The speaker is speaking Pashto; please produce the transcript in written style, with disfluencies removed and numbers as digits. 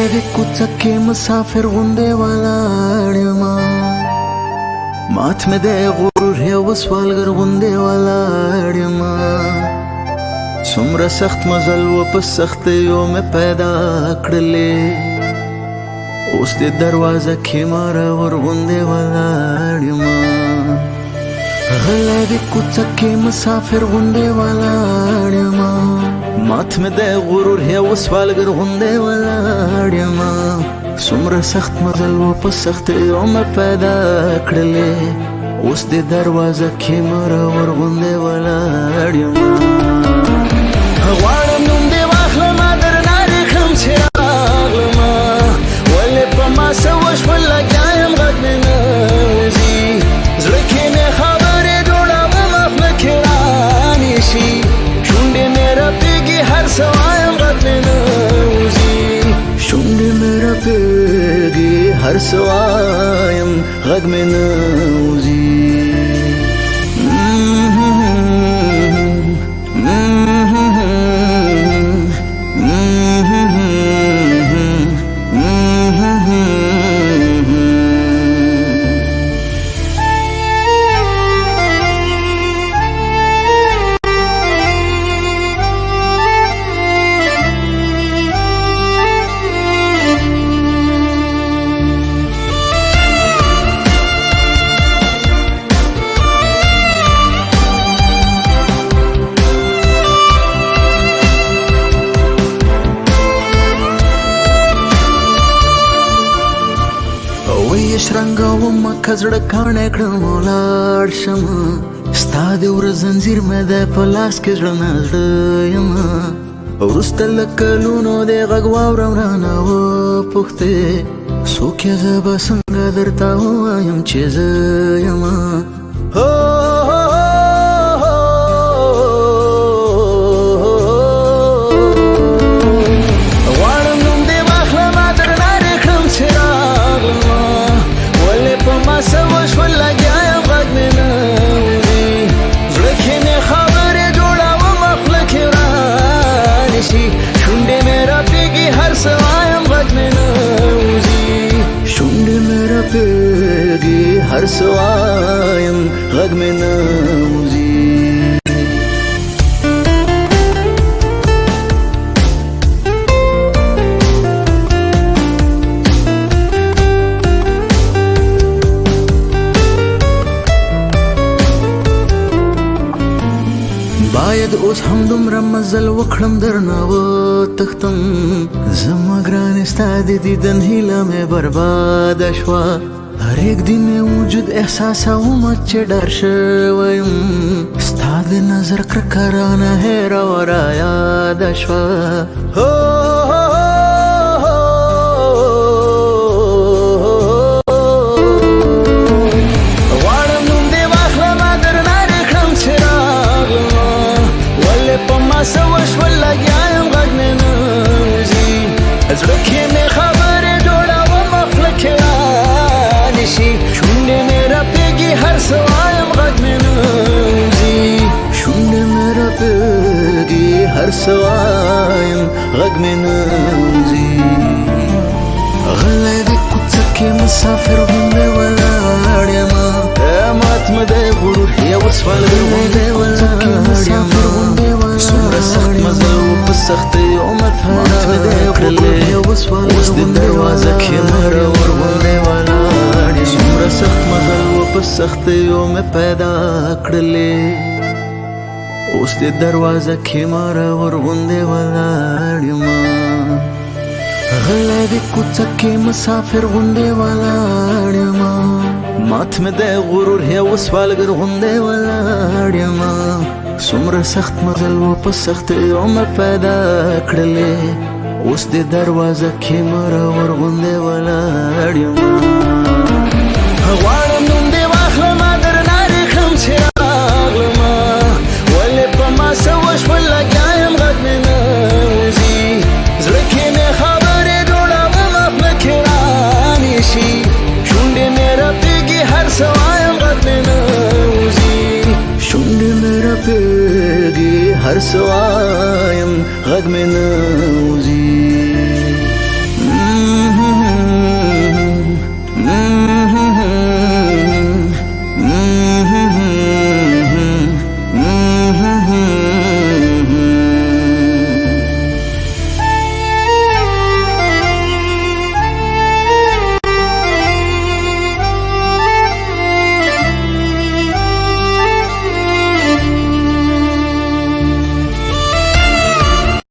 غلبي کوڅه مسافر غوندې ولاړ یمه مات مې دی غرور یو سوالګر غوندې ولاړ یمه څومره سخت مزل و په سختیو مې پیدا کړلې اوس دې دروازه کې مرور غوندې ولاړ یمه غلبي کوڅه مسافر غوندې ولاړ یمه مات مې دی غرور یو سوالګر غوندې ولاړ یمه څومره سخت مزل و په سختیو مې پیدا کړلې اوس دې دروازه کې مرور غوندې ولاړ یمه غواړم نوم دې واخلمه درنه ریښم چې راغلمه ولې په ما څه وشول لګیا یم غږ مې نه وځي زړه کې مې خبرې جوړوم خوله کې رانیسي شونډې مې رپېږي هر څه وایم غږ مې نه وځي شونډې مې رپېږي هر څه وایم غږ مې نه وځي شرنګومه که زړه کاڼی کړم ولاړ شمه ستا د وره زنځیر مې دی په لاس کې زړه نه زړه یمه وروسته له کلونو دې غږ واورم رانه وپوښتې څوک یې زه به څنګه درته ووایم چې زه یمه هر څه وایم غږ مې نه وځي باید اوس هم دومره مزل وکړم درنه وتښتم زما ګرانې ستا د دیدن هیله مې برباده شوه هر ایک دی مې وجود احساسوم چې ډار شوی یم ستا د نظر کرکه رانه هېره وه رایاده شوه غواړم نوم دې واخلمه درنه ریښم چې راغلمه ولې په ما څه وشول لګیا یم غږ مې نه وځي زړه کې مې خبرې جوړوم خوله کې شونډې مې رپېږي هر څه وایم غږ مې نه وځي شونډې مې رپېږي هر څه وایم غږ مې نه وځي غلی د کوڅه کې مسافر غوندې ولاړ یمه مات مې دی غرور یو سوالګر غوندې ولاړ یمه څومره سخت مزل و په سختیو مې پیدا کړلې اوس دې دروازه کې مرور غوندې ولاړ څومره سخت مزل و په سختیو مې پیدا کړلې اوس دې دروازه کې مرور غوندې ولاړ یمه غلی د کوڅه مسافر غوندې ولاړ یمه مات مې دی غرور یو سوالګر غوندې ولاړ یمه څومره سخت مزل و په سختیو مې پیدا کړلې اوس دې دروازه کې مرور غوندې ولاړ یمه غواړم نوم دې واخلمه درنه ریښم چې راغلمه ولې په ما څه وشول لګیا یم غږ مې نه وځي زړه کې مې خبرې جوړوم خوله کې رانیسي شونډې مې رپېږي هر څه وایم غږ مې نه وځي شونډې مې رپېږي هر څه وایم غږ مې نه